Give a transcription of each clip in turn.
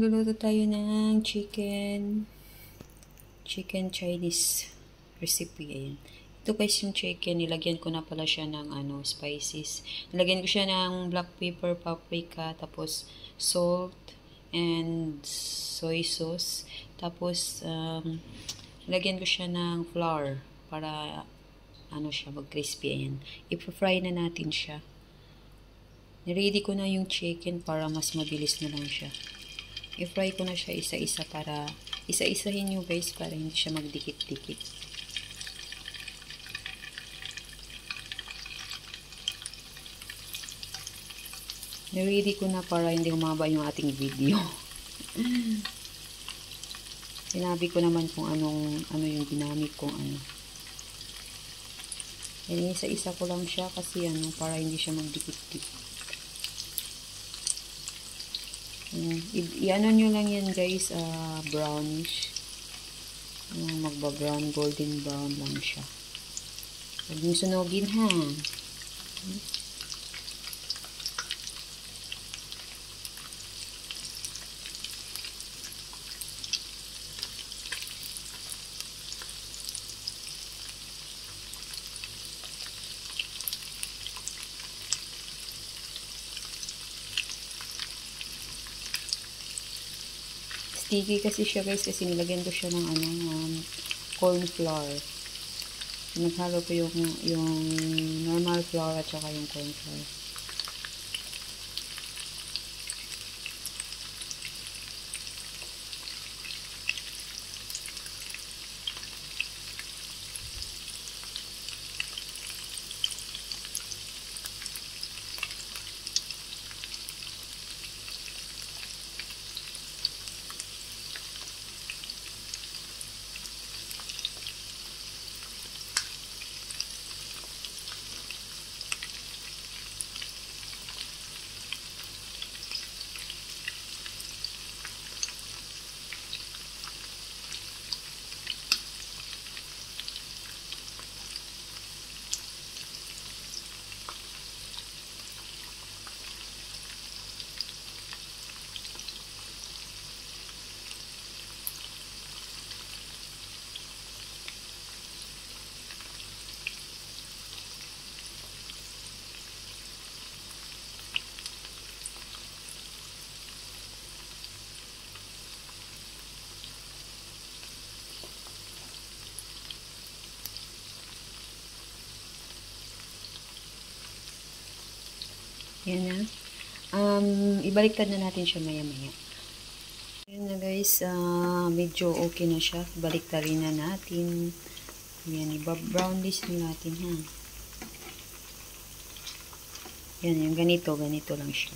magluluto tayo ng chicken Chinese recipe. Ayan. Ito guys yung chicken, nilagyan ko na pala siya ng spices. Nilagyan ko siya ng black pepper, paprika, tapos salt and soy sauce. Tapos nilagyan ko siya ng flour para siya mag-crispy. Ayan. I-fry na natin siya. Ready ko na yung chicken para mas mabilis na lang siya. I-fry ko na siya isa-isa para isa-isahin nyo guys para hindi siya magdikit-dikit. Ready ko na para hindi humaba yung ating video. Sinabi ko naman kung ano yung ginamit kong Yan, isa-isa ko lang siya kasi para hindi siya magdikit-dikit. I-ano nyo lang yan guys, brownish. Magba-brown, golden brown lang siya. Huwag nyo sunogin ha. Sticky kasi siya guys kasi nilagyan ko siya ng corn flour. Naghalo ko yung normal flour at saka yung corn flour. Yan na. Ibaliktad na natin siya maya-maya. Yan na guys. Medyo okay na siya. Baliktarin na natin. Yan. Iba-brownish natin ha. Yan. Yung ganito. Ganito lang siya.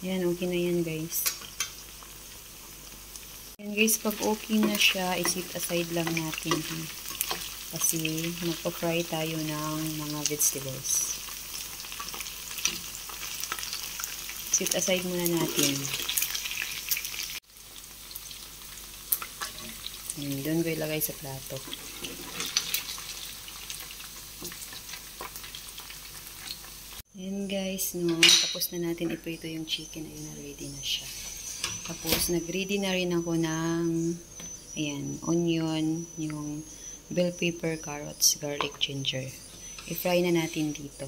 Yan, okay na yan guys. Yan guys, pag okay na siya, isit aside lang natin. Kasi magpa-fry tayo ng mga vegetables. Sit aside muna natin. Yan, doon ko ilagay sa plato. Ayan guys, no, tapos na natin iprito yung chicken. Ayun na, ready na siya. Tapos, nag-ready na rin ako ng, ayan, onion, yung bell pepper, carrots, garlic, ginger. I-fry na natin dito.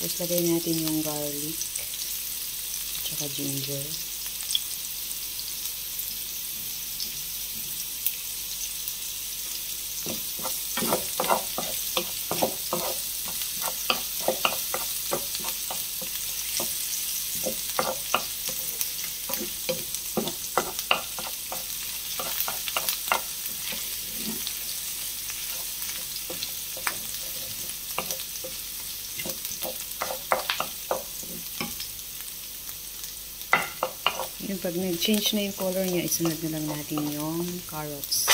Tapos, lagay natin yung garlic, tsaka ginger. Yung pag nag-change na yung color niya, isunod na lang natin yung carrots.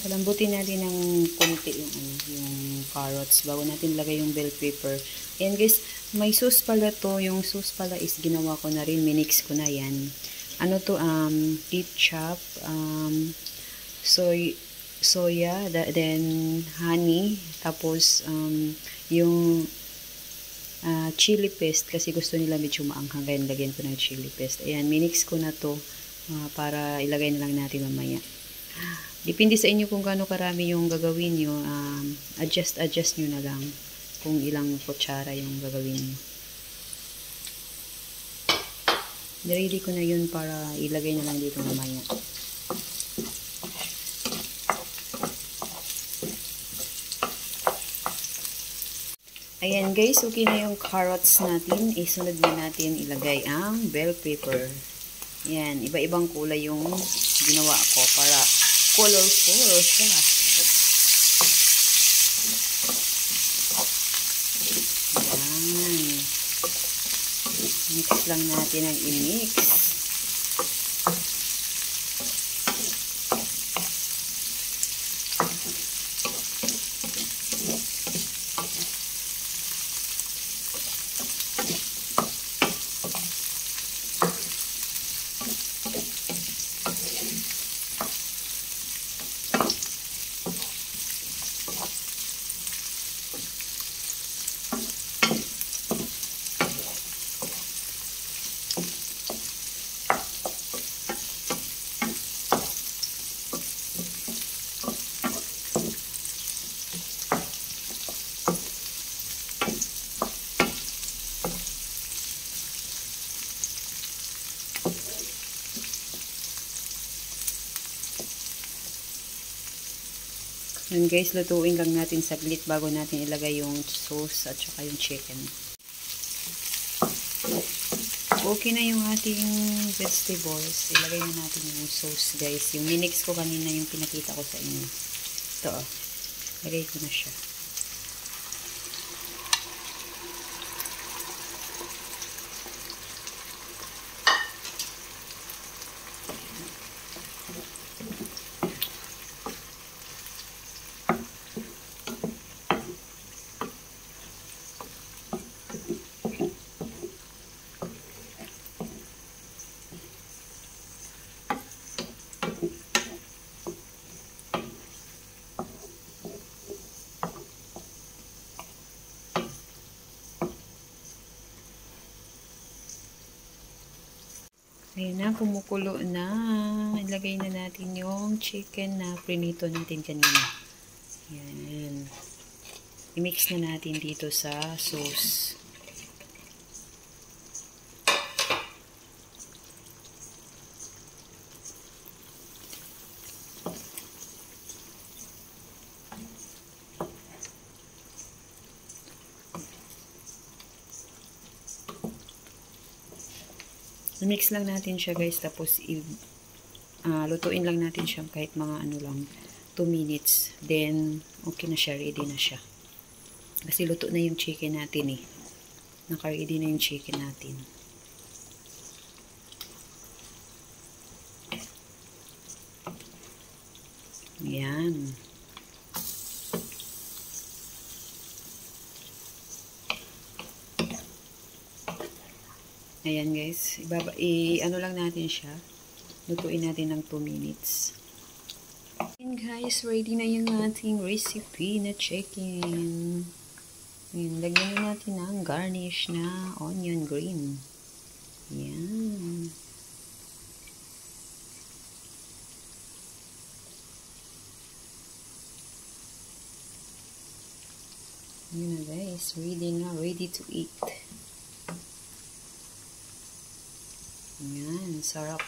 Lambutin natin ng konti yung carrots bago natin lagay yung bell pepper. Ayan guys, may sauce pala to. Yung sauce pala is ginawa ko na rin, minix ko na yan. Ano to, ketchup, soya, then honey, tapos yung chili paste kasi gusto nila medyo maanghang, kaya lagyan ko ng chili paste. Ayan, minix ko na to para ilagay na lang natin mamaya. Depende sa inyo kung gaano karami yung gagawin nyo. Adjust nyo na lang kung ilang kutsara yung gagawin nyo. Ready ko na yun para ilagay na lang dito mamaya. Ayan guys, okay na yung carrots natin. Isunod na natin ilagay ang bell pepper. Ayan, iba-ibang kulay yung ginawa ko para colorful siya. Ayan. Mix lang natin ang i-mix. Yan guys, lutuin lang natin saglit bago natin ilagay yung sauce at saka yung chicken. Okay na yung ating vegetables. Ilagay na natin yung sauce guys. Yung minix ko kanina yung pinakita ko sa inyo. Ito oh. Lagay ko na siya. Ayan na, kumukulo na. Ilagay na natin yung chicken na prinito natin kanina. Ayan. i-mix na natin dito sa sauce. I-mix lang natin siya guys, tapos lutuin lang natin siya kahit mga ano lang, 2 minutes. Then, okay na siya, ready na siya. Kasi luto na yung chicken natin eh. Naka-ready na yung chicken natin. Yan. Ayan guys, ano lang natin siya. Lutuin natin ng 2 minutes. And guys, ready na yung ating recipe na chicken. Ayan, lagyan na natin ng garnish na onion green. Ayan. Ayan na guys, ready to eat. Ayan, sarap.